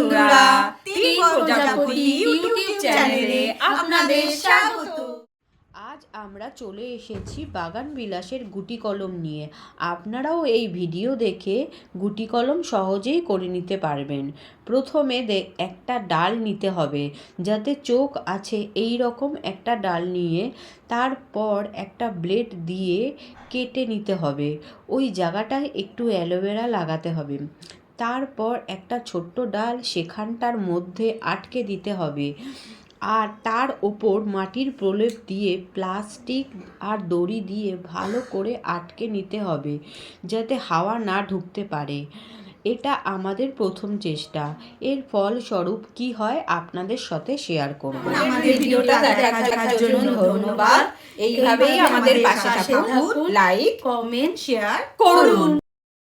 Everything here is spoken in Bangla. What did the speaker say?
বন্ধুরা, তিন প্রজাপতি ইউটিউব চ্যানেলে আপনাদের স্বাগত। আজ আমরা চলে এসেছি বাগান বিলাসের গুটি কলম নিয়ে। আপনারাও এই ভিডিও দেখে গুটি কলম সহজেই করে নিতে পারবেন। প্রথমে একটা ডাল নিতে হবে, যাতে চোখ আছে এই রকম একটা ডাল নিয়ে তারপর একটা ব্লেড দিয়ে কেটে নিতে হবে। ওই জায়গাটায় একটু অ্যালোভেরা লাগাতে হবে। তারপর একটা ছোট্ট ডাল সেখানটার মধ্যে আটকে দিতে হবে, আর তার ওপর মাটির প্রলেপ দিয়ে প্লাস্টিক আর দড়ি দিয়ে ভালো করে আটকে নিতে হবে, যাতে হাওয়া না ঢুকতে পারে। এটা আমাদের প্রথম চেষ্টা। এর ফলস্বরূপ কি হয় আপনাদের সাথে শেয়ার করব। আমাদের ভিডিওটা দেখার জন্য ধন্যবাদ। এইভাবেই আমাদের পাশে থাকুন, লাইক, কমেন্ট, শেয়ার করুন।